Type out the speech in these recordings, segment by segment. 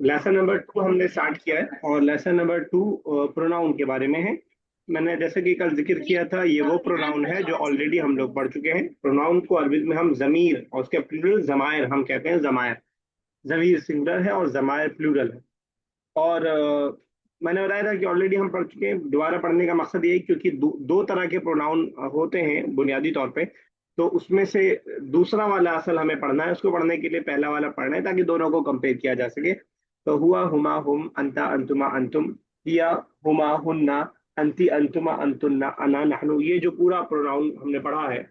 Lesson number 2 हमने start किया है, और लेसन नंबर 2 प्रोनाउन के बारे में है। मैंने जैसे कि कल जिक्र किया था, ये वो प्रोनाउन है जो ऑलरेडी हम लोग पढ़ चुके हैं। प्रोनाउन को अरबिक में हम जमीर और उसके प्लूरल जमायर हम कहते हैं। जमायर, जमीर सिंगुलर है और जमायर प्लूरल है। और मैंने बताया था कि ऑलरेडी हम पढ़ चुके हैं। दोबारा पढ़ने का मकसद ये है क्योंकि दो तरह के प्रोनाउन होते हैं बुनियादी तौर पे। तो उसमें से दूसरा वाला असल हमें पढ़ना है। उसको पढ़ने के लिए पहला वाला पढ़ना है ताकि दोनों को कंपेयर किया जा सके। तो हुआ, हुमा, हुम, अंता, अंतुमा, अंतुम, हिया, हुमा, हुन्ना, अंती, अंतुमा, अंतुन्ना, अना, नहनु, ये जो पूरा प्रोनाउन हमने पढ़ा है,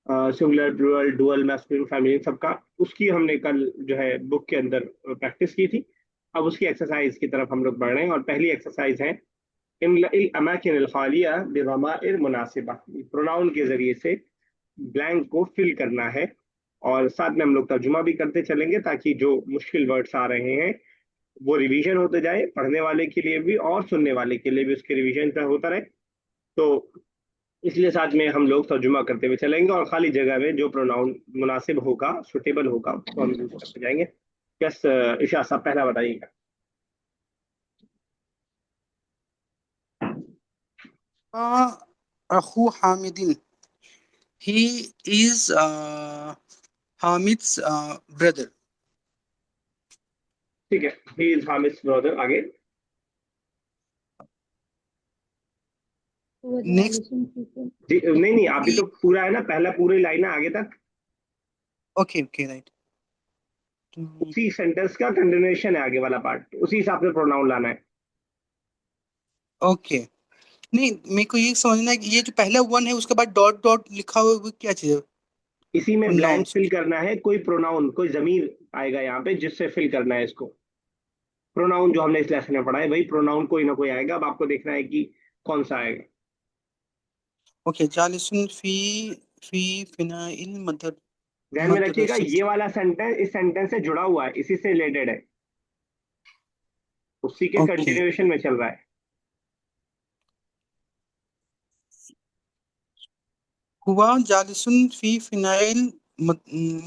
singular, plural, dual, masculine, feminine, सबका, उसकी हमने कल जो है बुक के अंदर प्रैक्टिस की थी। अब उसकी एक्सरसाइज की तरफ हम लोग बढ़ रहे हैं, और पहली एक्सरसाइज है इमलइल अमाकिन अल खालिया बिज़माइर मुनासिबा। प्रोनाउन के जरिए से ब्लैंक को फिल करना है। और साथ में हम लोग तर्जुमा भी करते चलेंगे ताकि जो मुश्किल वर्ड्स आ रहे हैं वो रिवीजन होते जाए, पढ़ने वाले के लिए भी और सुनने वाले के लिए भी उसके रिवीजन का होता रहे। तो इसलिए साथ में हम लोग तर्जुमा करते हुए चलेंगे, और खाली जगह में जो प्रोनाउन मुनासिब होगा, सुटेबल होगा, उसको हम यूज करते जाएंगे। यस, इशा साहब पहला बताइएगा। अखू हामिदिन, ही इज हामिद्स ब्रदर। ठीक है, ही इज हामिद ब्रदर। आगे। नेक्स्ट, जी नहीं नहीं, अभी तो पूरा है ना, पहला पूरी लाइन है आगे तक। Okay okay right. उसी सेंटेंस का कंटिन्यूएशन है आगे वाला पार्ट, उसी हिसाब से प्रोनाउन लाना है। ओके, नहीं मेरे को ये समझना है कि ये जो पहला वन है उसके बाद डॉट डॉट लिखा हुआ है, वो क्या चीज है? इसी में ब्लैंक प्रोनाउंस। फिल करना है। कोई प्रोनाउन, कोई जमीर आएगा यहाँ पे जिससे फिल करना है इसको। प्रोनाउन जो हमने इस लेसन में पढ़ा है वही प्रोनाउन कोई ना कोई आएगा। अब आपको देखना है कि कौन सा आएगा। ओके, जालिसन फी फी फिनाइल ध्यान में रखिएगा, मदरसत। ये वाला सेंटेंस इस सेंटेंस से जुड़ा हुआ है, इसी से रिलेटेड है, उसी के ओके, कंटिन्यूएशन में चल रहा है। हुआ जालिसन फी फिनाइल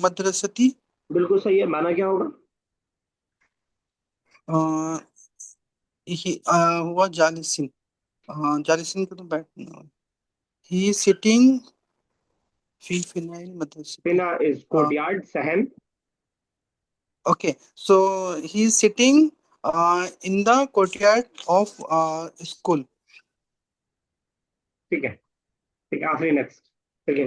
मदरसती। बिल्कुल सही है। माना क्या होगा? हुआ जालिसिन, जालिसिन को तो बैठना। ही सिटिंग फी फिनाइल मदरसती। पिना इज कोर्टयार्ड, सहन। Okay, so he is sitting in the courtyard of school. ठीक है, ठीक है, आखिरी नेक्स्ट। ठीक है।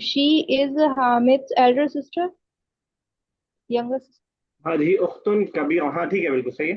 she is Hamid's elder sister, younger sister. हाँ जी, उख्तुन कबीर, हाँ ठीक है, बिल्कुल सही है।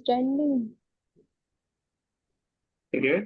standing. ठीक है,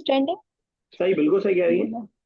standing. सही, बिल्कुल सही कह रही है।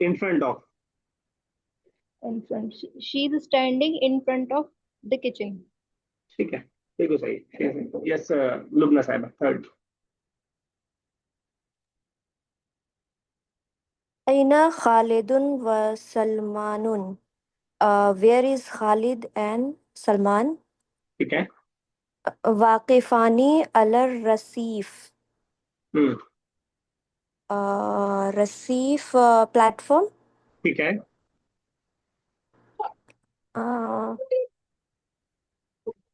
In front of. in front. She is standing in front of the kitchen. ठीक है, बिल्कुल सही। यस, लुबना साहिबा थर्ड। अइना खालिदुन व सलमानुन, where is Khalid and Salman? ठीक है। वाकिफानी अलर रसीफ, हम्म। रसीफ प्लेटफॉर्म। ठीक है।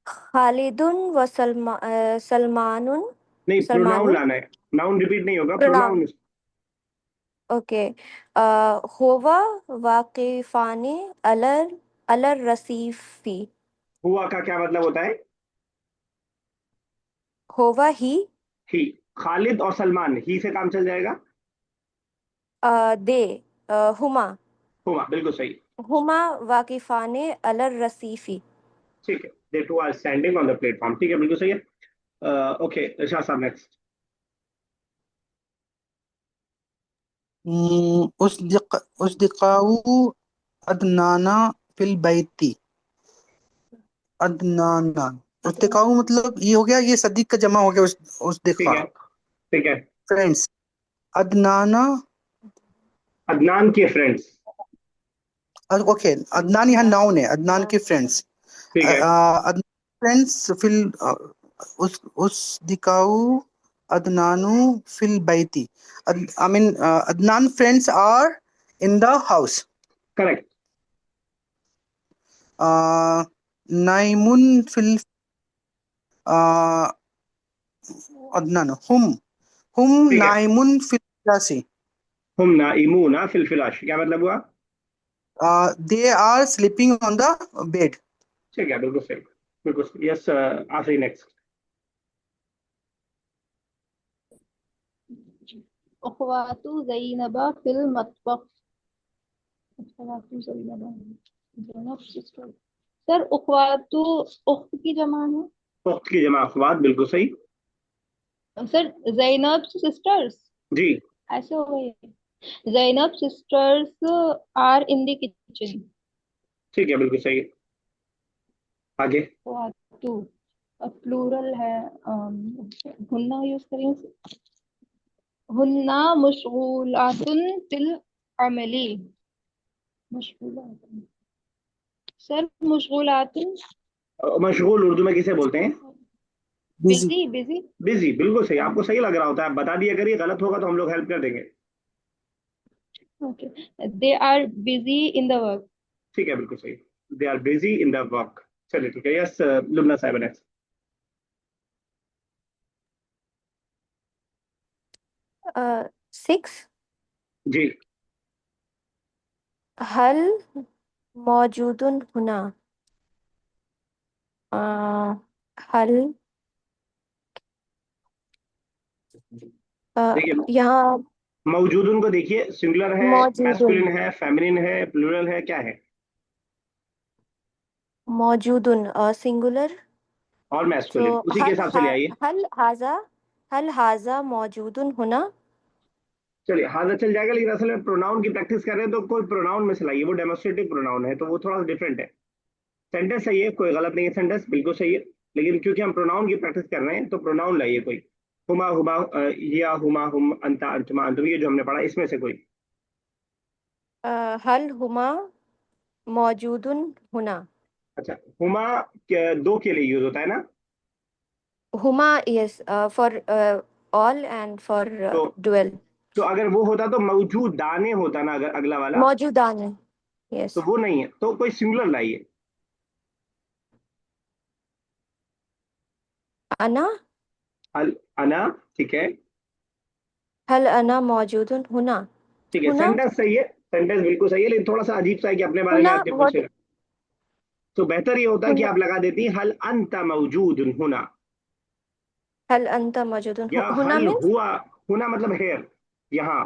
खालिदुन व सलमानुन, नहीं, प्रोनाउन सलमानुन लाना है। नाउन रिपीट नहीं होगा, प्रोनाउन। प्रोनाउन। ओके, होवा वाकिफानी अलर अलर रसीफी। हुआ का क्या मतलब होता है? होवा ही, ही। खालिद और सलमान, ही से काम चल जाएगा। दे, हुमा हुआ, बिल्कुल सही। हुमा वाकिफाने अलर रसीफी। ठीक है, they two are standing on the platform. ठीक है, बिल्कुल सही है। ओके, शाह साहब नेक्स्ट। उस दिकाऊ अदनाना फिल बैती। अदनाना, उस मतलब ये हो गया, ये सदीक का जमा हो गया। उस ठीक दिका, है। ठीक है। फ्रेंड्स। अदनाना अदनान के फ्रेंड्स। ओके, अदनान यहाँ नाउन है, अदनान के फ्रेंड्स। ठीक है। अदनान फ्रेंड्स फिल उस दिकाऊ अदनानु फिल बैती। I mean Adnan friends are in the house. Correct. नाइमुन फिल अदनान हुम ठीक है। नाइमुन फिल फिराशी। हम नाइमूना फिल फिराश, क्या मतलब हुआ? They are sleeping on the bed. ठीक है, बिल्कुल सही, बिल्कुल सही। यस आफरी, नेक्स्ट। उखवातु ज़ैनबा फिल मतबख। उखवातु ज़ैनबा, ज़ैनब सिस्टर। सर उखवातु, उख्त की जमा है। वक्त की जमा अखवात, बिल्कुल सही। सर ज़ैनब सिस्टर्स, जी। ऐसे हो गए। Zainab sisters are in the kitchen. ठीक है, बिल्कुल सही। आगे। उखवातु प्लूरल है, हुन्ना यूज करेंगे। हुन्ना मशगूलातुन फिल अमली। मशगूलातुन, सर मशगूलातुन मशगूल उर्दू में किसे बोलते हैं? बिजी। Busy, busy. बिजी, बिल्कुल सही। आपको सही लग रहा होता है, आप बता दिया करिए, गलत होगा तो हम लोग हेल्प कर देंगे। Okay, they are busy in the work. ठीक है, बिल्कुल सही। They are busy in the work. चलिए, ठीक है। यस लुबना साहिबा, नेक्स्ट। 6 जी। हल मौजूदुन हुना। हल देखिए, यहाँ मौजूदन को देखिए, सिंगुलर है, मौजूदुन, मैस्कुलिन है, फेमिनिन है, प्लूरल है, क्या है? मौजूदुन सिंगुलर। और तो मैस्कुलिन, उसी के हिसाब से ले आइए। हल हाजा मौजूदुन हुना। चलिए, हाजिर चल जाएगा, लेकिन असल में प्रोनाउन की प्रैक्टिस कर रहे हैं तो कोई प्रोनाउन में से लाइए, वो डेमोस्ट्रेटिव प्रोनाउन है तो वो थोड़ा डिफरेंट है। सेंटेंस सही है, कोई गलत नहीं है, सेंटेंस बिल्कुल सही है। लेकिन क्योंकि हम प्रोनाउन की प्रैक्टिस कर रहे हैं तो प्रोनाउन लाइए कोई। हुमा हुमा, या हुमा हुम, अंता अंतमा अंतुम, ये जो हमने पढ़ा इसमें से कोई। हल हुमा मौजूदुन हुना। अच्छा, हुमा दो के लिए यूज होता है ना? Huma yes, for all and for तो डुअल। तो अगर वो होता तो मौजूद दाने होता ना, अगर अगला वाला। मौजूदान है, तो यस। वो नहीं है, तो कोई सिंगुलर लाइए। अना, अल अना। ठीक है। हल अना मौजूदुन हुना। ठीक है, हुना, सेंटेंस सही है, सेंटेंस बिल्कुल सही है, लेकिन थोड़ा सा अजीब सा है कि अपने बारे में हुना आदमी व्हाट, पूछेगा। तो बेहतर ये होता है कि हुना, आप लगा देती हल अंत मौजूद होना, हल अंता मौजूदुन या हुना हल मीन्स। हुआ। होना मतलब हेयर, यहाँ,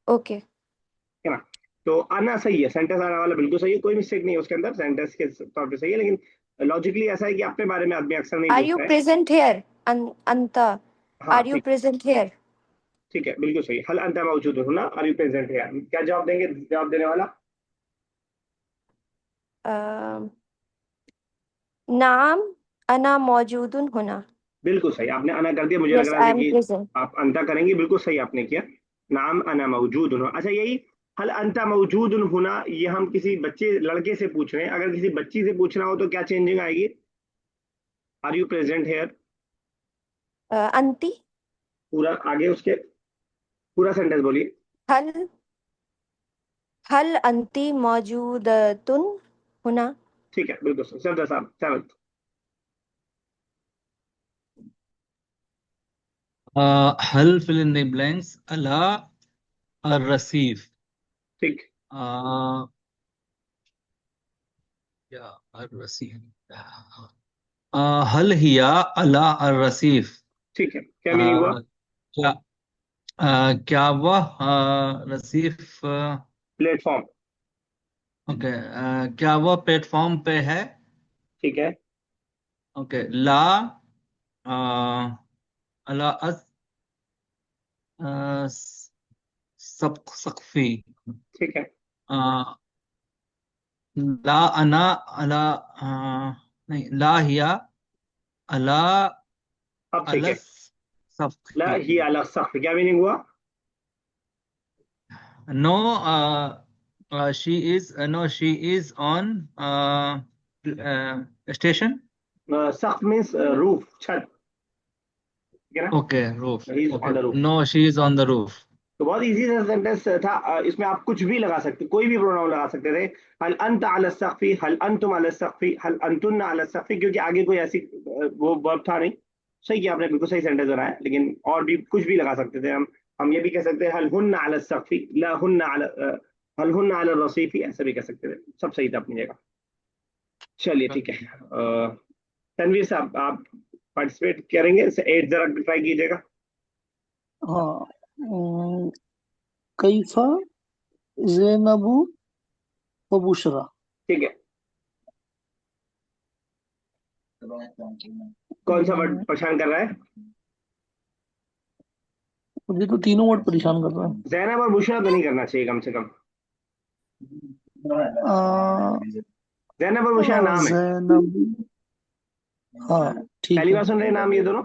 ओके। है ना? तो आना सही है, सेंटेंस आना वाला बिल्कुल सही है, कोई मिस्टेक नहीं है उसके अंदर, सेंटेंस के तौर पे सही है। लेकिन लॉजिकली ऐसा है कि अपने बारे में आदमी अक्सर नहीं आर यू पूछता है। प्रेजेंट हेयर, अंता, हाँ, आर यू ठीक। Present here. ठीक है, बिल्कुल सही। हल अंत मौजूद होना, आर यू प्रेजेंट है, क्या जवाब देंगे जवाब देने वाला? नाम अना मौजूदुन हुना। बिल्कुल सही, आपने अना कर दिया, मुझे लग यस, रहा आई था एम कि प्रेजेंट। आप अंता करेंगे, बिल्कुल सही आपने किया। नाम अना मौजूद होना, अच्छा यही हल अंता मौजूद होना, ये हम किसी बच्चे लड़के से पूछ रहे हैं, अगर किसी बच्ची से पूछना हो तो क्या चेंजिंग आएगी? आर यू प्रेजेंट हेयर, अंती, पूरा आगे उसके पूरा सेंटेंस बोलिए। हल हल अंती मौजूदतुन हुना। ठीक है, बिल्कुल सही। सरदार साहब, सेवंथ। हल फिल इन द ब्लैंक्स अला अर्रसीफ। ठीक। या अर्रसीफ। हल हिया अला अर्रसीफ। ठीक है, क्या मीनिंग हुआ? क्या क्या वह रसीफ, प्लेटफॉर्म। ओके, क्या वह प्लेटफॉर्म पे है? ठीक है। ओके, ला अला अस सब सकफी। ठीक है। ला अना अला नहीं, ला हिया अला अब ठीक है। अलस ला सफ़ी। ही अला सख्त, क्या मीनिंग हुआ? No, she is on station. सख्त मीन्स रूफ, छत, ठीक है ना? Okay, roof. He is on Okay. The roof. No, she is on the roof. तो बहुत इजी सा सेंटेंस था। इसमें आप कुछ भी लगा सकते, कोई भी प्रोनाउन लगा सकते थे। हल अंत अला सक़फ़ी, हल अंतुम अला सक़फ़ी, हल अंतुन्ना अला सक़फ़ी, क्योंकि आगे कोई ऐसी वो वर्ब था नहीं। सही किया आपने, बिल्कुल सही सेंटेंस बनाया। लेकिन और भी कुछ भी लगा सकते थे हम ये भी कह सकते हैं हल हुन्ना अला सक़फ़ी, ला हुन्ना अला हल हुन्ना अला रसीफ़ी, ऐसा भी कह सकते थे। सब सही था अपनी जगह। चलिए ठीक है। तनवीर साहब, आप पार्टिसिपेट करेंगे? एट जरा ट्राई कीजिएगा। हाँ। कैफा ज़ैनबु व बुशरा। ठीक है, कौन सा वर्ड परेशान कर रहा है? मुझे तो तीनों वर्ड परेशान कर रहा है। जैनब और बुशरा तो नहीं करना चाहिए कम से कम। जैनब और बुशरा नाम है। ज़ैनबु। हाँ ठीक पहली है। बार सुन रहे हैं नाम ये दोनों?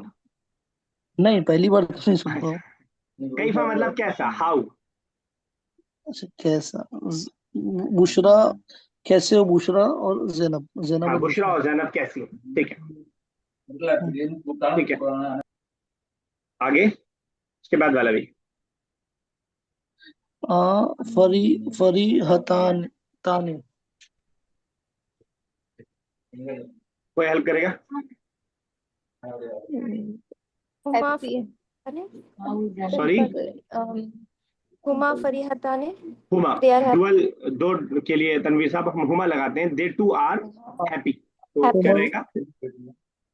नहीं, पहली बार तो नहीं सुन रहा हूँ। कैफा मतलब कैसा, हाउ। अच्छा, कैसा। बुशरा, कैसे हो बुशरा और ज़ैनब, ज़ैनब हाँ, और बुशरा बुशरा। और जैनब कैसी हो, ठीक है। ठीक है, आगे उसके बाद वाला भी। फरी फरी हतान तानी। कोई हेल्प करेगा? हुमा हैप्पी सॉरी, हुमा फरीहताने। हुमा। They are happy. डुअल दो के लिए तनवीर साहब हम हुमा लगाते हैं। दे टू आर हैप्पी, तो क्या हुमा रहेगा?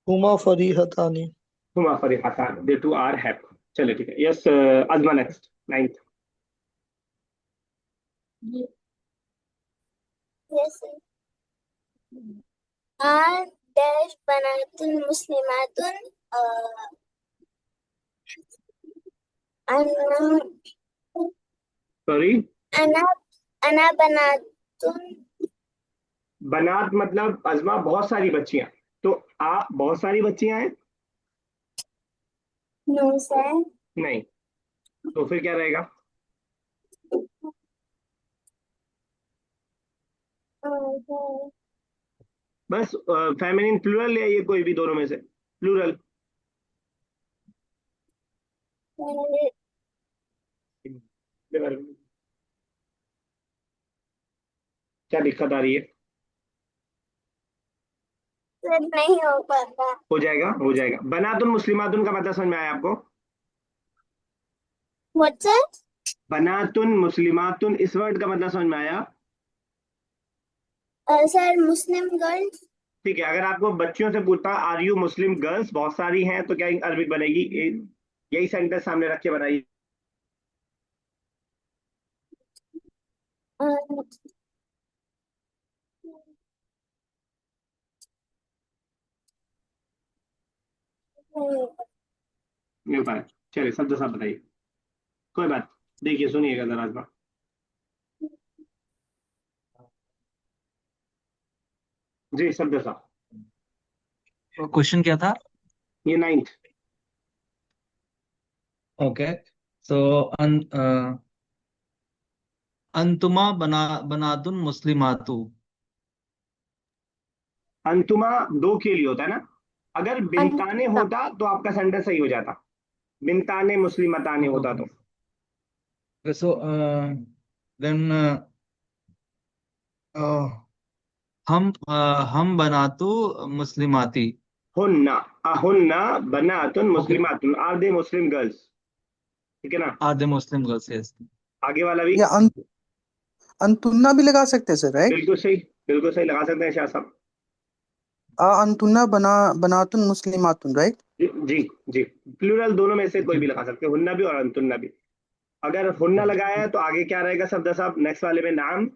हुमा फरी हतानी। हुमा फरीहातान, दे टू आर हैप्पी। चलिए ठीक है। Yes, Azma next, ninth. Yes. Are dash banatun muslimatun ana sorry, ana ana banatun बनात मतलब अजमा बहुत सारी बच्चियां, तो आप बहुत सारी बच्चियां हैं? nusa नहीं, तो फिर क्या रहेगा? बस फेमिनिन प्लूरल है ये, कोई भी दोनों में से प्लूरल। क्या दिक्कत आ रही है? नहीं हो पाता। हो जाएगा, हो जाएगा। बनातुन मुस्लिमातुन का मतलब समझ में आया आपको? What's it? बनातुन मुस्लिमातुन, इस वर्ड का मतलब समझ में आया? Sir, Muslim girls. ठीक है, अगर आपको बच्चियों से पूछता आर यू मुस्लिम गर्ल्स, बहुत सारी हैं, तो क्या अरबिक बनेगी? यही सेंटेंस सामने रख के बनाइए। Uh, नहीं हो पाया। चलिए शब्द साहब बताइए। कोई बात, देखिए सुनिएगा जरा इस बार। जी शब्द साहब, तो क्वेश्चन क्या था? ये नाइन्थ। ओके, सो अंतुमा बनातुन मुस्लिमातु। अंतुमा दो के लिए होता है ना? अगर बिनताने अंतुना। होता तो आपका सेंटेंस सही हो जाता। बिनताने मुस्लिमताने होता तो। सो देन हम बनातु मुस्लिमाती। हुन्ना, हुन्ना बनातुन ओके, मुस्लिमातुन, आर दे मुस्लिम गर्ल्स, ठीक है ना? Are they Muslim girls? Yes. आगे वाला भी या अंतुन्ना भी लगा सकते हैं सर, राइट? बिल्कुल सही, बिल्कुल सही लगा सकते हैं शाह साहब। अंतुन्ना बनातुन मुस्लिमातुन, राइट? जी जी जी, प्लूरल दोनों में से कोई भी लगा सकते हैं, हुन्ना भी और अंतुन्ना भी। अगर हुन्ना लगाया है तो आगे क्या रहेगा शब्द साहब? नेक्स्ट वाले में नाम।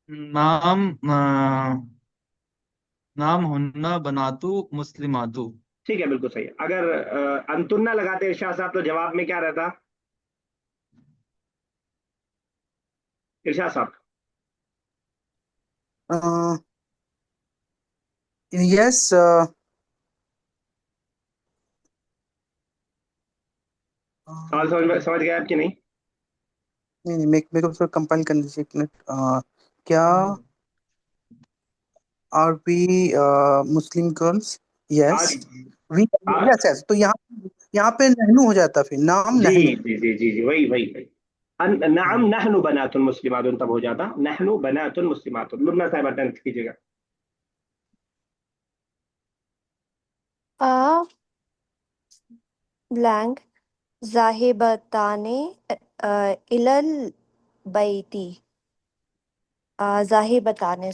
नाम नाम हुन्ना बनातु मुस्लिमातु। ठीक है, बिल्कुल सही है। अगर अंतुन्ना लगाते हैं शाह साहब तो जवाब में क्या रहता इरशाद साहब? यस। सवाल समझ गए आपकी नहीं? नहीं नहीं, मेरे को थोड़ा कंपाइल करने दीजिए एक मिनट। क्या are we Muslim girls? Yes are we. Are yes yes, तो यहाँ पे नहनु हो जाता, फिर नाम जी नहनु। जी जी जी जी, वही वही वही। नाम नहनु बनातुन मुस्लिमातुन तब हो जाता, नहनु बनातुन मुस्लिमातुन। लुबना साहब अटेंड कीजिएगा। आ ब्लैंक ज़ाहिबताने इलल बैती। ज़ाहिबताने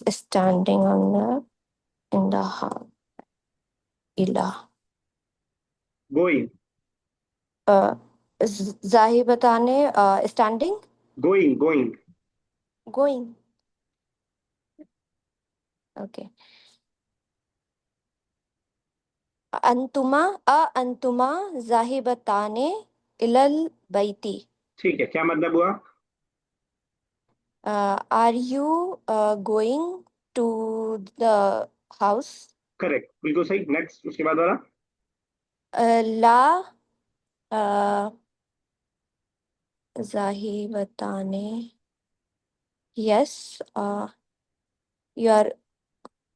standing on in the house. इला गोइंग ज़ाहिबताने standing going going. going. Okay. अंतुमा ज़ाहिबताने इलल बैती। ठीक है, क्या मतलब हुआ? Are you going to the house? Correct, बिल्कुल सही। नेक्स्ट, उसके बाद वाला। ला ज़ाहिबताने। Yes, you are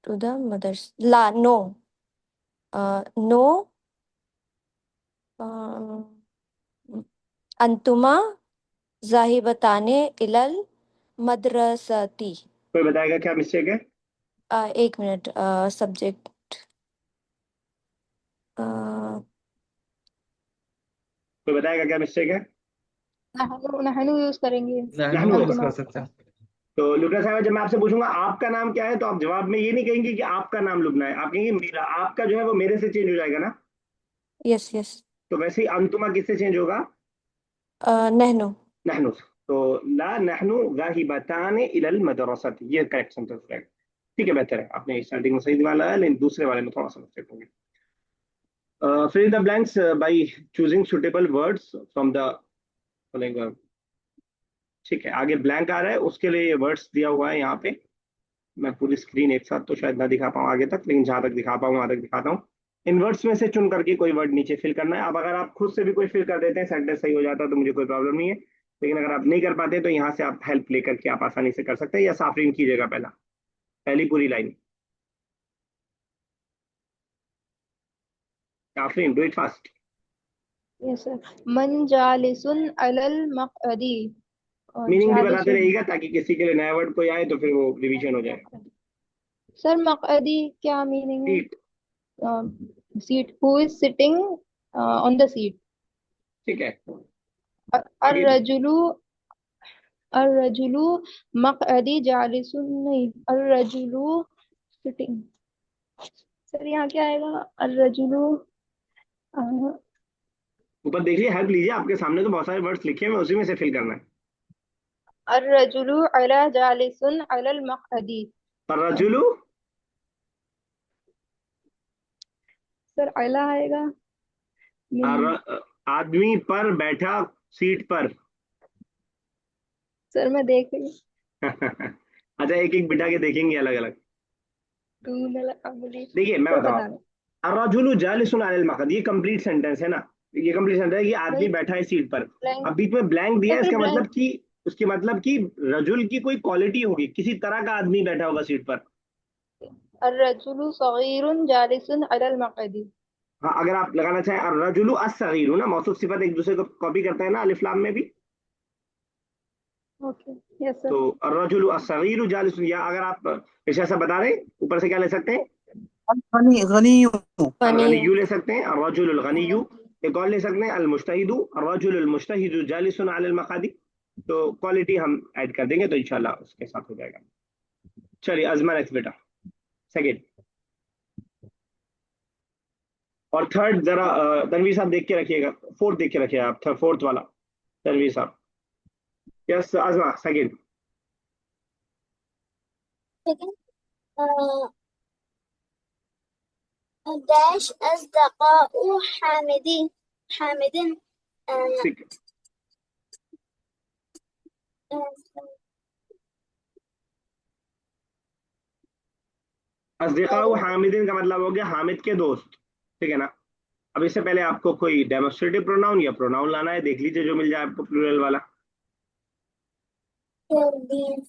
to the mothers. La no. No. अंतुमा ज़ाहिबताने इलल मदरसती। कोई बताएगा क्या मिस्टेक है? एक मिनट। सब्जेक्ट कोई बताएगा क्या मिस्टेक है? नहनु यूज करेंगे। नहनु यूज होगा। कर सकते हैं। तो लुबना साहब, जब मैं आपसे पूछूंगा आपका नाम क्या है, तो आप जवाब में ये नहीं कहेंगे कि आपका नाम लुबना है, आप कहेंगे मेरा। आपका जो है वो मेरे से चेंज हो जाएगा ना। Yes yes. तो वैसे ही अंतुमा किससे चेंज होगा? नहनु। नहनु। तो ला नहनु गाहिबतान इलल मदरसती, ये करेक्ट सेंटेंस रहेगा। ठीक है, बेहतर है। आपने स्टार्टिंग में सही वाला है, लेकिन दूसरे वाले में थोड़ा सा मिस्टेक हो गया। Fill in the blanks by choosing suitable words from the following. ठीक है, आगे ब्लैंक आ रहा है, उसके लिए वर्ड्स दिया हुआ है यहाँ पे। मैं पूरी स्क्रीन एक साथ तो शायद ना दिखा पाऊँ आगे तक, लेकिन जहां तक दिखा पाऊँ वहां तक दिखाता हूँ। इन वर्ड्स में से चुन करके कोई वर्ड नीचे फिल करना है। अब अगर आप खुद से भी कोई फिल कर देते हैं, सेंटेंस सही हो जाता है, तो मुझे कोई प्रॉब्लम नहीं है। लेकिन अगर आप नहीं कर पाते, तो यहाँ से आप हेल्प लेकर के आप आसानी से कर सकते हैं, या साफरीन कीजिएगा पहला, पहली पूरी line. Safreen, do it fast. Yes sir. मन जालिसुन अलल मक़अदी। और मीनिंग भी बताते जालिसुन। रहिएगा, ताकि किसी के लिए नया वर्ड कोई आए तो फिर वो रिवीजन हो जाए। सर मक़अदी क्या मीनिंग है? Seat. Seat. Who is sitting on the seat? ठीक है, आगे। अर्रजुलु। अर्रजुलु मक़अदी जालिसुन नहीं, अर्रजुलु सिटिंग। सर यहाँ क्या आएगा? अर्रजुलु ऊपर देखिए, हेल्प लीजिए, आपके सामने तो बहुत सारे वर्ड्स लिखे हैं, उसी में से फिल करना है। अर्रजुलु अला जालिसुन अलल मक़अदी। अर्रजुलु। सर अला आएगा मीनिंग। आदमी पर बैठा, सीट पर। सर मैं देख रही अच्छा, एक एक बिठा के देखेंगे अलग अलग। हूँ। देखिए मैं सर बताऊं, बता दो। अर्रजुलु जालिसुन अलल मक़अद, ये कंप्लीट सेंटेंस है ना। ये कंप्लीट सेंटेंस है कि आदमी नहीं, बैठा है सीट पर। ब्लैंक। अब बीच में ब्लैंक दिया तो है, फिर इसका मतलब ब्लैंक। कि उसके मतलब कि रजुल की कोई क्वालिटी होगी, किसी तरह का आदमी बैठा होगा सीट पर। अर्रजुलु सगीरुन जालिसुन अलल मक़अदी। हाँ, अगर आप लगाना चाहें अर्रजुलु अस्सगीरु ना, मौसूफ सिफत एक दूसरे को कॉपी करते हैं ना अलिफ लाम में भी। ओके। यस तो सर। अर्रजुलु अस्सगीरु जालिसुन, या अगर आप पेशा से बता रहे ऊपर से क्या ले सकते हैं? गनी गनी अल फनी गनिय्यु ले सकते हैं, अर्रजुलुल गनिय्यु। एक और ले सकते हैं, अल मुज्तहिदु, अर्रजुलुल मुज्तहिदु जालिसुन अलल मक़ादी। तो क्वालिटी हम ऐड कर देंगे, तो इंशाल्लाह उसके साथ हो जाएगा। चलिए अजमा, नेक्स्ट बेटा, सेकंड। और थर्ड जरा तनवीर साहब देख के रखिएगा, फोर्थ देख के रखिएगा आप, फोर्थ वाला तनवीर साहब। यस अजमा, सेकंड। लेकिन डैश अस्दक़ाउ हामिदीन हामिदिन ठीक है, अस्दिकाउ हामिदिन का मतलब हो गया हामिद के दोस्त। ठीक है ना। अब इससे पहले आपको कोई डेमोस्ट्रेटिव प्रोनाउन या प्रोनाउन लाना है, देख लीजिए जो मिल जाए आपको प्लूरल वाला। these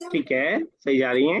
ठीक है, सही जा रही हैं।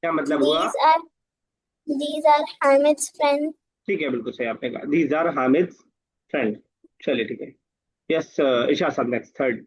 क्या मतलब हुआ? These are Hamid's friends. ठीक है, बिल्कुल सही आपने कहा, दीज आर हामिद फ्रेंड। चलिए ठीक है। यस इशा साहब, next third.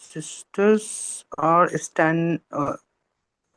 Sisters are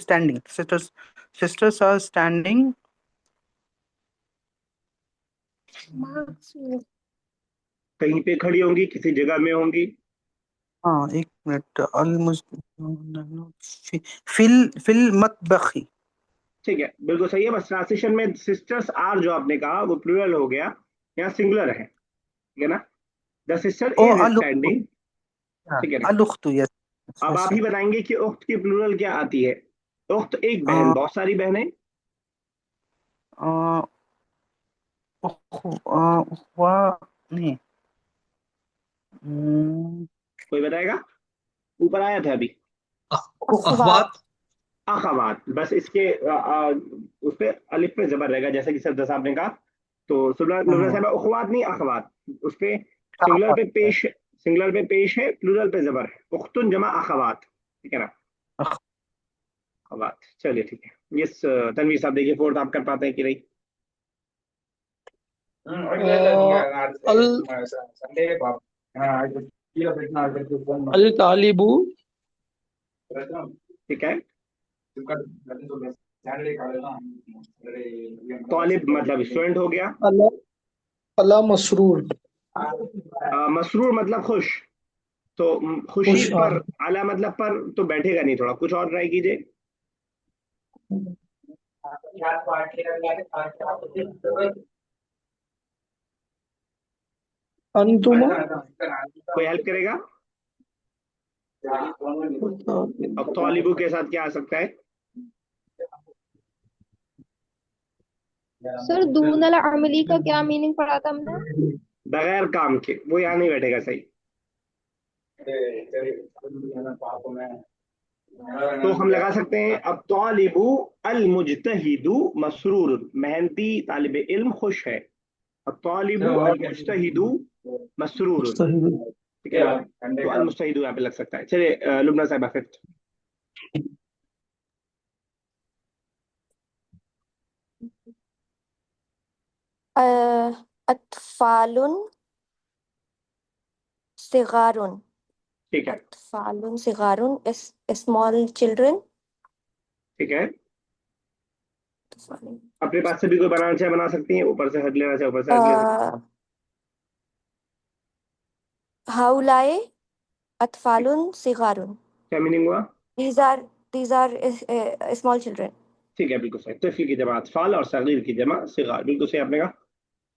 standing. Sisters are standing. कहीं पे खड़ी होंगी, किसी जगह में होंगी। हाँ, एक मिनट। फिल मतबखी। ठीक है, बिल्कुल सही है। बस ट्रांसलेशन में सिस्टर्स आर जो आपने कहा वो प्लूरल हो गया, यहाँ सिंगुलर है, ठीक है ना। द सिस्टर ओ इज अलुख्तु। स्टैंडिंग, ठीक है ना। अलुख्तु, यस। अब आप ही बताएंगे कि उख्त की प्लूरल क्या आती है। उख्त एक बहन, बहुत सारी बहनें। उखवा नहीं। कोई बताएगा? ऊपर आया था अभी, अखबात। अखवात। बस इसके उस पे अलिफ पे जबर रहेगा, जैसे कि सर साहब ने कहा। तो लुबना साहब, अखवात नहीं अखवात। उस पे सिंगुलर पे पेश है, प्लूरल पे जबर है। उख्तुन जमा अखवात, ठीक है ना, अखवात। चलिए ठीक है। यस तनवीर साहब, देखिए फोर्थ आप कर पाते हैं कि नहीं। अल तालिबु ठीक है, तालिब मतलब स्टूडेंट हो गया। अला अला मसरूर. मसरूर मतलब खुश। तो खुशी खुश, हाँ. पर, आला मतलब पर, तो बैठेगा नहीं, थोड़ा कुछ और ट्राई कीजिए। अंतुमा. कोई हेल्प करेगा? अब तालिबू के साथ क्या आ सकता है? सर दूनल अमली का क्या मीनिंग पढ़ा था हमने? बगैर काम के, वो यहाँ नहीं बैठेगा सही। तो हम लगा सकते हैं अब तालिबू अल मुजतहिदु मसरूर, मेहनती तालिब इल्म खुश है। अब तालिबू अल मुजतहिदु मसरूर, मुस्तहिद. ठीक है ना। तो अल मुजतहिदु यहाँ पे लग सकता है। चलिए लुबना साहब, फिफ्थ। अतफालुन सिगारुन। ठीक है, अतफालुन सिगारुन स्मॉल चिल्ड्रन। ठीक है। अपने पास से भी कोई बनाना चाहे बना सकती हैं, ऊपर से हट लेना चाहे ऊपर से हट ले सकती हाउलाए अतफालुन सिगारुन। हैं। क्या मीनिंग हुआ? These are small children. ठीक है, बिल्कुल सही। तिफल की जमा अतफाल और सगीर की जमा सिगार, बिल्कुल सही आपने कहा।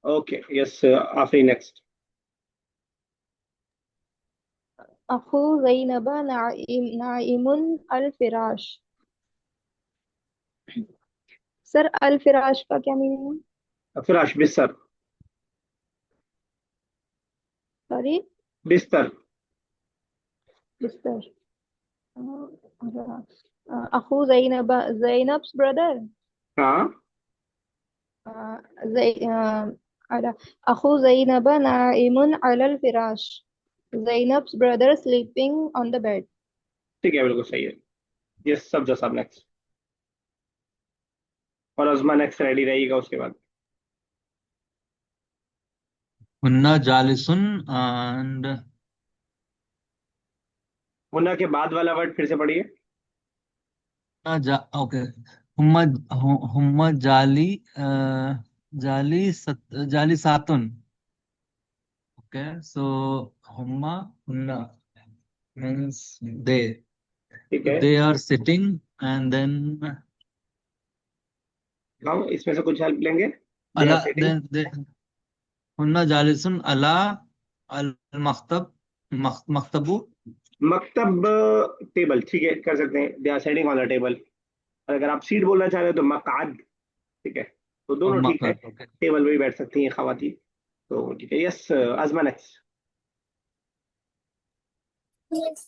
ओके यस आफरी, नेक्स्ट। अखु ज़ैनब नाइमुन अल फिराश। सर अल फिराश का क्या मीनिंग है? फिराश बिस्तर, सॉरी, बिस्तर। बिस्तर। अखु ज़ैनब, ज़ैनब्स ब्रदर। हाँ, अखु ज़ैनब नाइमुन अलल फिराश। Zainab's brother sleeping on the bed. ठीक है, बिल्कुल सही है। यस सब्जा साहब, नेक्स्ट। और अजमा नेक्स्ट रेडी रहेगा उसके बाद। हुन्ना जालिसुन एंड मुन्ना के बाद वाला वर्ड फिर से पढ़िए। ओके। हुम्मा हुम्मा जाली जाली सातुन। ओके, सो हुम्मा हुन्ना means they. ठीक So है, they are sitting and then हाँ इसमें से कुछ हेल्प लेंगे। They are ala sitting, they हुन्ना जालिसुन अला अल मख्तब मख्तबु। मकतब टेबल, ठीक है कर सकते हैं। They are sitting on the table. अगर आप सीट बोलना चाह रहे हो तो मकाद, ठीक है, तो दोनों ठीक है, ओके। टेबल पे भी बैठ सकती हैं खवातीन। तो ठीक है, यस अजमा नेक्स्ट। Yes.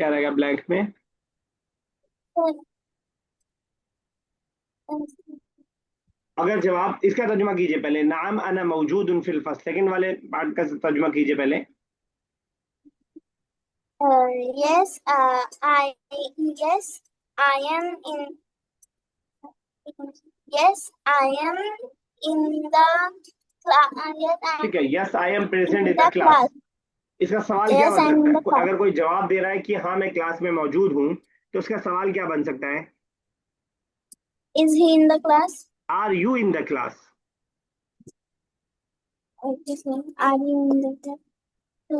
क्या रहेगा ब्लैंक में? अगर जवाब इसका तर्जुमा कीजिए पहले, नाम अना मौजूद उन फिल फस्ल, सेकंड वाले पार्ट का तर्जुमा कीजिए पहले। yes, yes, I am in. Yes, I am in the class. Yes, I ठीक है, yes I M am present in in the the class. class. इसका सवाल क्या Yes, बन I am सकता in है? the class. अगर कोई जवाब दे रहा है कि हाँ मैं क्लास में मौजूद हूँ, तो उसका सवाल क्या बन सकता है? Is he in the class? Are you in the class? Okay, so are you in the class? So,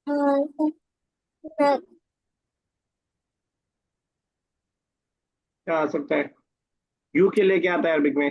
uh, क्या आ सकता है? यू के लिए क्या आता है अरबिक में?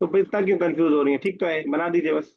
तो फिर इतना क्यों कंफ्यूज हो रही है? ठीक तो है, बना दीजिए बस।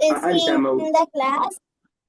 Is अंत he in the class?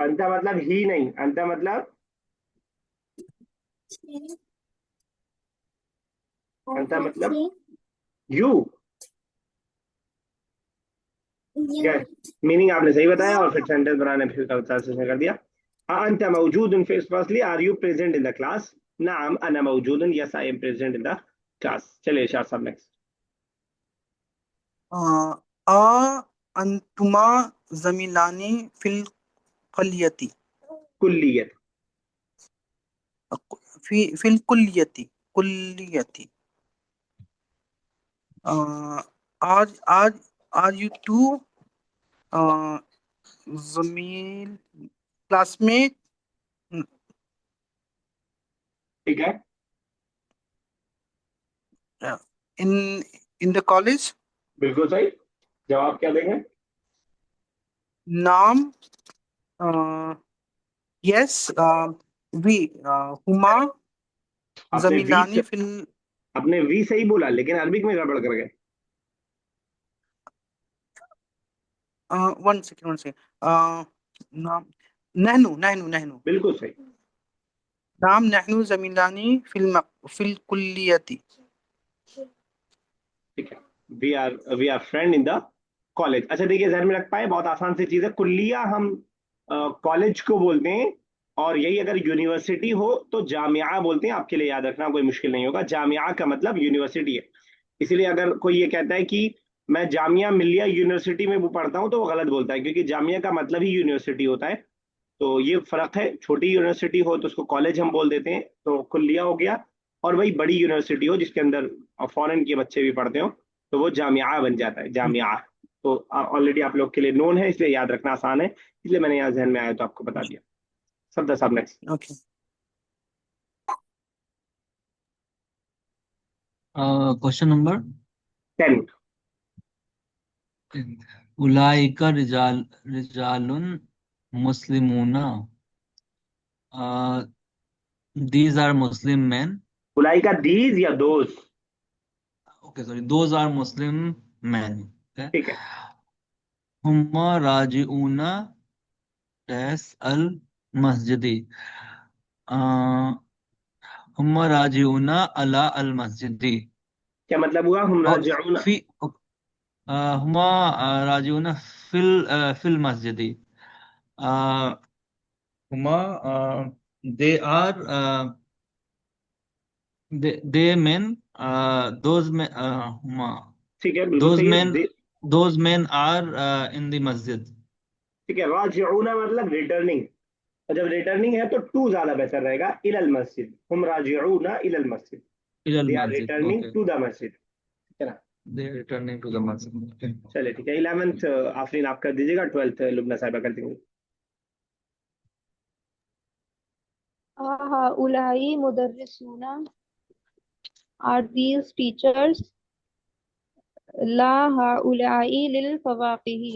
अंत मतलब ही नहीं, अंत मतलब, अंत मतलब यू। मीनिंग आपने सही बताया और फिर सेंटेंस बनाने फिर ट्रांसलेशन कर दिया। अंत मौजूद फिर firstly are you present in the class? नाम अना मौजूद, yes I am present in the class. चलिए इरशाद साहब नेक्स्ट। आ अंतुमा जमीलानी फिल कुल्लियती। कुल्लियत। फिल कुल्लियती कुल्लियती। आज आज आर यू टू जमील क्लासमेट ठीक है, इन इन द कॉलेज। बिल्कुल सही। जवाब क्या देंगे? नाम यस वी हुमा आपने वी जमीलानी फिल। आपने वी सही बोला, लेकिन अरबिक में गड़बड़ कर गए। वन सेकेंड नाम नहनु नहनु नहनु। बिल्कुल सही। नाम नहनु जमीलानी फिल कुल्लियती। ठीक है, we are friend in the college. अच्छा देखिए, जहन में रख पाए, बहुत आसान सी चीज है। कुल्लिया हम कॉलेज को बोलते हैं, और यही अगर यूनिवर्सिटी हो तो जामिया बोलते हैं। आपके लिए याद रखना, कोई मुश्किल नहीं होगा। जामिया का मतलब यूनिवर्सिटी है। इसीलिए अगर कोई ये कहता है कि मैं जामिया मिलिया यूनिवर्सिटी में वो पढ़ता हूँ, तो वो गलत बोलता है, क्योंकि जामिया का मतलब ही यूनिवर्सिटी होता है। तो ये फर्क है। छोटी यूनिवर्सिटी हो तो उसको कॉलेज हम बोल देते हैं, तो कुल्लिया हो गया। और वही बड़ी यूनिवर्सिटी हो जिसके अंदर फॉरेन के बच्चे भी पढ़ते हो, तो वो जामिया बन जाता है, जामिया। तो ऑलरेडी आप लोग के लिए नोन है, इसलिए याद रखना आसान है, इसलिए मैंने यहाँ जहन में आया तो आपको बता दिया। सफदर साहब नेक्स्ट। Okay question number 10। उलाइका रिजालुन मुस्लिमूना। These are Muslim man. बुलाई का दीज या दोस्त? Okay sorry, those are Muslim man. ठीक है, हुम्मा राजिऊना टैस अल मस्जिदी। हुम्मा राजिऊना अला अल मस्जिदी। क्या मतलब हुआ? हम और राजिऊन। फी हुम्मा राजिऊना फिल मस्जिदी। हुम्मा they are they men those men ठीक है, बिल्कुल those सही है। men those men are in the masjid। ठीक है, राजिऊना मतलब रिटर्निंग, और जब रिटर्निंग है तो टू ज्यादा बेहतर रहेगा। इलल मस्जिद, हम राजिऊना इलल मस्जिद, ila al they are masjid। Returning okay, to the masjid. ठीक है ना? they are returning to the masjid। okay। चलिए ठीक है, 11th आफरीन आप कर दीजिएगा, 12th लुबना साहिबा कर देंगे। हाउलाई मुदर्रिसूना, are these teachers? ला हाउलाई लिल फवाकिही,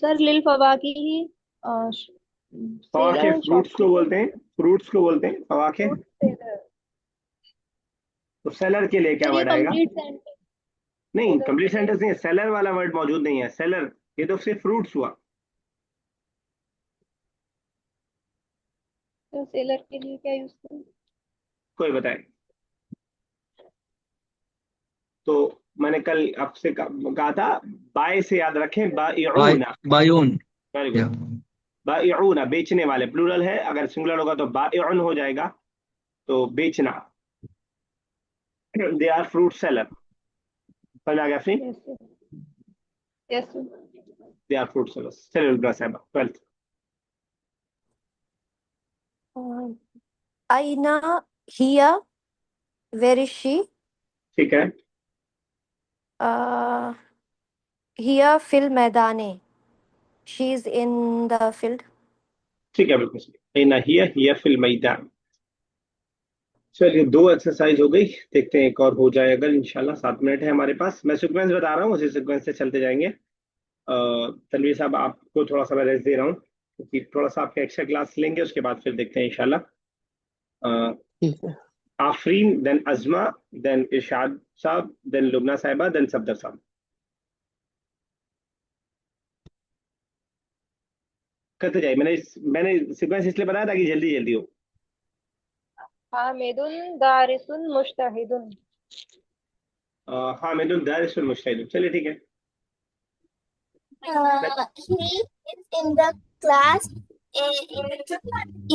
सर लिल फवाकी ही फवाके सेलर फ्रूट्स को बोलते हैं, फ्रूट्स को बोलते हैं फवाके। Fruit seller. तो सेलर के लिए क्या सर ये वर्ड आएगा? कंप्लीट सेंटेंस नहीं, सेलर कंप्लीट के लिए। सेंटेंस नहीं है, सेलर वाला वर्ड मौजूद नहीं है। सेलर ये तो सिर्फ फ्रूट्स हुआ। तो सेलर के लिए क्या यूज करें? कोई बताए। तो मैंने कल आपसे कहा था, बाय से याद रखें, बाय बाइऊना। बायून। वेरी या गुड। बाइऊना बेचने वाले, प्लूरल है, अगर सिंगुलर होगा तो बाइउन हो जाएगा, तो बेचना। They are fruit seller. समझ आ गया फ्री? Yes sir. Yes sir. They are fruit seller. चलिए उल्टा साहब 12th। Aina hiya, where is she? ठीक है, Uh, hiya fil maidane. She is in the field. ठीक है, बिल्कुल सही। ऐना हिया फिल मैदान। चलिए 2 एक्सरसाइज हो गई, देखते हैं एक और हो जाए अगर, इंशाल्लाह 7 मिनट है हमारे पास। मैं सीक्वेंस बता रहा हूँ, उसी सीक्वेंस से चलते जाएंगे। तनवीर साहब आपको थोड़ा सा मैं रेस्ट दे रहा हूँ, क्योंकि थोड़ा सा आपका एक्स्ट्रा क्लास लेंगे, उसके बाद फिर देखते हैं इंशाल्लाह। ठीक है। आफरीन, देन अजमा, देन इरशाद साहब, देन लुबना साहिबा, देन सफदर साहब। करते जाइए। मैंने सीक्वेंस इसलिए बताया ताकि जल्दी जल्दी हो। हामिदुन दारिसुन मुश्ताहिदुन। हामिदुन दारिसुल मुश्ताहिदुन। चलिए ठीक है। He is in the class.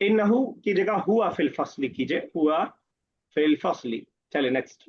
इन्नहु की जगह हुआ फिल फस्ली कीजिए, हुआ फिल फस्ली। चलिए next.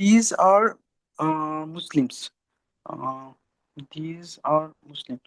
These are Muslims. Uh, these are Muslims.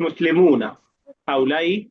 मुस्लिमूना, हाउलाई।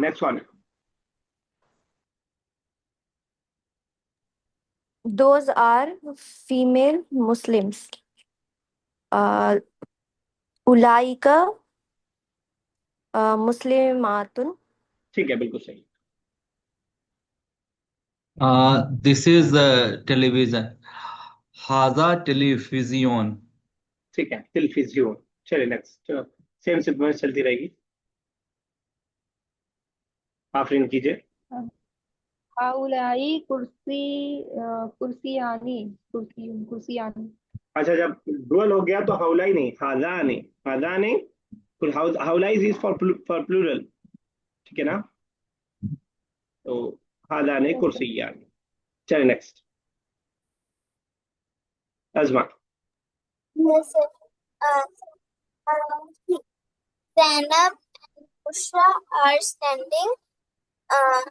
Next one. Those are female Muslims. Ulaika Muslimatun. ठीक है, बिल्कुल सही। This is television. हाजा टेलीविजन। ठीक है, टेलीविजन। चलिए नेक्स्ट। सेम सीक्वेंस चलती रहेगी। आफरीन कीजिए। हाउलाई कुर्सी कुर्सियानी कुर्सियानी। अच्छा, जब डुअल हो गया तो हाउलाई नहीं, हाजाने। हाजाने, हाउलाई इज फॉर प्लूरल, ठीक है ना? तो हाजाने यस सर। कुर्सियान। चलिए next. Ajma. Yes, sir. Zainab and Bushra are standing. Uh,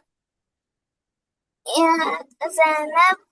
Zainab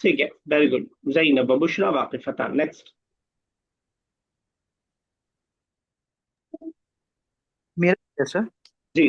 ठीक है, वेरी गुड। जैनब व बुशरा वाकिफतान। नेक्स्ट। मेरा कैसा? जी।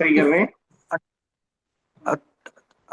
सही कर रहे हैं।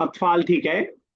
अतफाल ठीक है।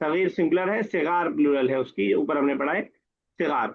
सगीर सिंगुलर है, सिगार प्लूरल है उसकी, ऊपर हमने पढ़ा है सिगार।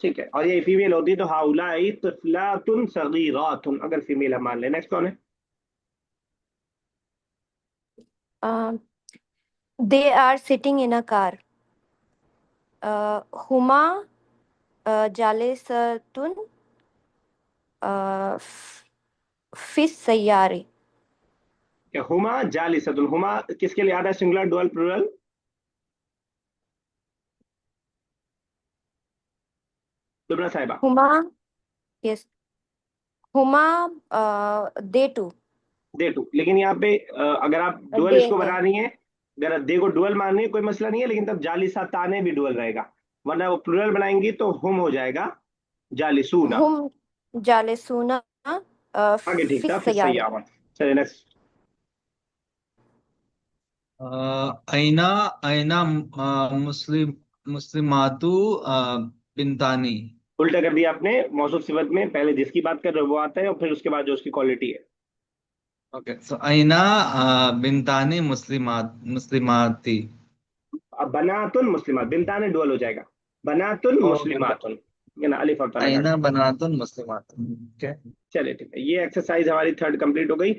ठीक है, और ये फीमेल होती तो हाउलाई तिफलातुन सगीरातुन, अगर फीमेल हम मान लें। नेक्स्ट कौन है? They are sitting in a car. Huma jalisatun fis sayyari. क्या हुमा जालिसतुन, हुमा किसके लिए आता है? Singular, dual, plural? लुबना साहिबा। Huma, yes. Huma, they two. They two, लेकिन यहाँ पे अगर आप डुअल They इसको है. बना रही हैं, अगर दे को डुअल माननी है कोई मसला नहीं है, लेकिन तब जालिसा ताने भी डुअल रहेगा, वरना वो प्लूरल बनाएंगी तो हुम हो जाएगा जालिसूना। Hum, जालिसूना आगे ठीक था, फिस फिर सयारा। सय्यारा। चलिए नेक्स्ट। ऐना ऐना मुस्लिमातु बिनतानी। उल्टा कर दिया आपने, मौसूफ सिफत में पहले जिसकी बात कर रहे हो वो आता है और फिर उसके बाद जो उसकी क्वालिटी है। ओके, सो ऐना बिनतानी मुस्लिमाती। अब बनातुन मुस्लिमात, बिनताने डुअल हो जाएगा, बनातुन ओके, मुस्लिमातुन, ये ना अलिफ और ता लगा ऐना के। बनातुन मुस्लिमात। ओके। चलिए ठीक है, ये एक्सरसाइज हमारी थर्ड कंप्लीट हो गई।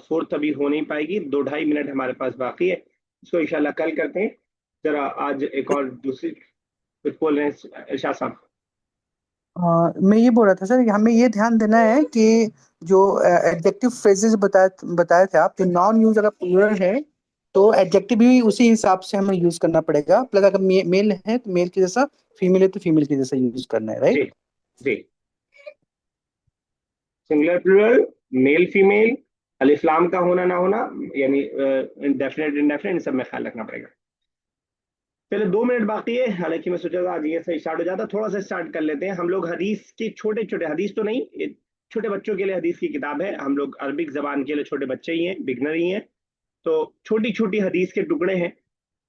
फोर्थ अभी हो नहीं पाएगी, 2-2.5 मिनट हमारे पास बाकी है, इसको इंशाल्लाह कल करते हैं। जरा आज एक और दूसरी कुछ बोल रहे हैं इरशाद साहब। मैं ये बोल रहा था सर कि हमें ये ध्यान देना है कि जो एडजेक्टिव फ्रेजेस बताए बताए थे आप, जो नॉन यूज अगर प्लूरल है तो एडजेक्टिव भी उसी हिसाब से हमें यूज करना पड़ेगा। प्लस अगर मेल है तो मेल के जैसा, फीमेल है तो फीमेल के जैसा यूज करना है, जी राइट? जी, सिंगुलर प्लूरल, मेल फीमेल, अलिफ्लाम का होना ना होना, यानी डेफिनेट इंडेफिनेट, इन सब में ख्याल रखना पड़ेगा। चलो 2 मिनट बाकी है, हालांकि मैं सोचा था आज ये से स्टार्ट हो जाता, थोड़ा सा स्टार्ट कर लेते हैं। हम लोग हदीस की छोटे छोटे, हदीस तो नहीं, ये छोटे बच्चों के लिए हदीस की किताब है, हम लोग अरबिक जबान के लिए छोटे बच्चे ही हैं, बिगनर ही हैं, तो छोटी छोटी हदीस के टुकड़े हैं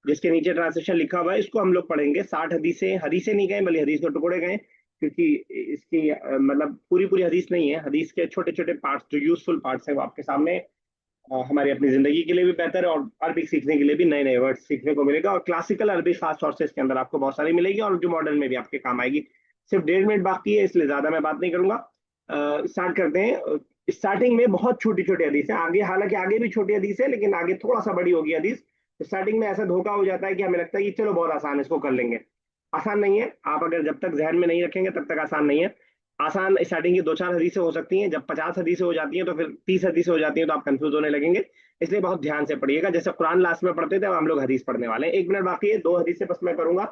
जिसके नीचे ट्रांसलेशन लिखा हुआ है, इसको हम लोग पढ़ेंगे। 60 हदीसें, हदीसें नहीं गए बल्कि हदीस के टुकड़े गए, क्योंकि इसकी मतलब पूरी पूरी हदीस नहीं है, हदीस के छोटे छोटे पार्ट्स जो यूजफुल पार्ट्स हैं वो आपके सामने। हमारी अपनी जिंदगी के लिए भी बेहतर है, और अरबिक सीखने के लिए भी नए नए वर्ड सीखने को मिलेगा, और क्लासिकल अरबिक खास तौर से इसके अंदर आपको बहुत सारी मिलेगी, और जो मॉडर्न में भी आपके काम आएगी। सिर्फ 1.5 मिनट बाकी है, इसलिए ज्यादा मैं बात नहीं करूंगा। स्टार्ट करते हैं। स्टार्टिंग में बहुत छोटी छोटी हदीस है, आगे हालांकि आगे भी छोटी हदीस है, लेकिन आगे थोड़ा सा बड़ी होगी हदीस। स्टार्टिंग में ऐसा धोखा हो जाता है कि हमें लगता है कि चलो बहुत आसान है, इसको कर लेंगे। आसान नहीं है, आप अगर जब तक जहन में नहीं रखेंगे तब तक आसान नहीं है। आसान स्टार्टिंग की 2-4 हदीसें हो सकती हैं, जब 50 हदीसें हो जाती हैं तो फिर 30 हदीसें हो जाती हैं तो आप कंफ्यूज होने लगेंगे। इसलिए बहुत ध्यान से पढ़िएगा, जैसे कुरान लास्ट में पढ़ते थे, अब हम लोग हदीस पढ़ने वाले हैं। 1 मिनट बाकी है, 2 हदीसें बस मैं करूंगा।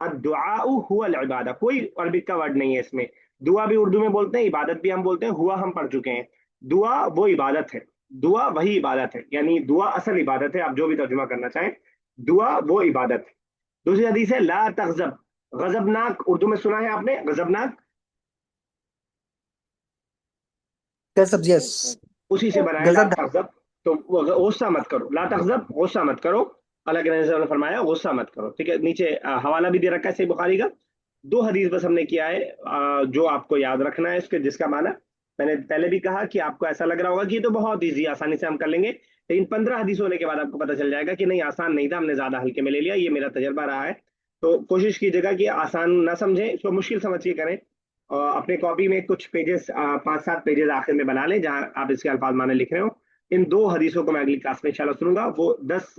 दुआउ हुवल इबादा, कोई अरबिक का वर्ड नहीं है इसमें। दुआ भी उर्दू में बोलते हैं, इबादत भी हम बोलते हैं, हुआ हम पढ़ चुके हैं। दुआ वो इबादत है, दुआ वही इबादत है, यानी दुआ असल इबादत है, आप जो भी तर्जुमा करना चाहें, दुआ वो इबादत है। दूसरी हदीस है ला तगजब, गजबनाक, उर्दू में सुना है आपने गजबनाक, गजब, यस। उसी से बनाया ला गजब। तगजब। तो गुस्सा मत करो, ला तगजब गुस्सा मत करो, अल्लाह के नबी ने फरमाया गुस्सा मत करो, ठीक है। नीचे हवाला भी दे रखा है सही बुखारी का। 2 हदीस बस हमने किया है, जो आपको याद रखना है इसके, जिसका माना मैंने पहले भी कहा कि आपको ऐसा लग रहा होगा कि ये तो बहुत ईजी, आसानी से हम कर लेंगे, लेकिन 15 हदीस होने के बाद आपको पता चल जाएगा कि नहीं, आसान नहीं था, हमने ज्यादा हल्के में ले लिया। ये मेरा तजर्बा रहा है। तो कोशिश कीजिएगा कि आसान ना समझें, इसको मुश्किल समझ के करें। और अपने कॉपी में कुछ पेजेस, 5-7 पेजेस आखिर में बना लें जहां आप इसके अल्फाज माने लिख रहे हो। इन 2 हदीसों को मैं अगली क्लास में इंशाल्लाह सुनूंगा, वो 10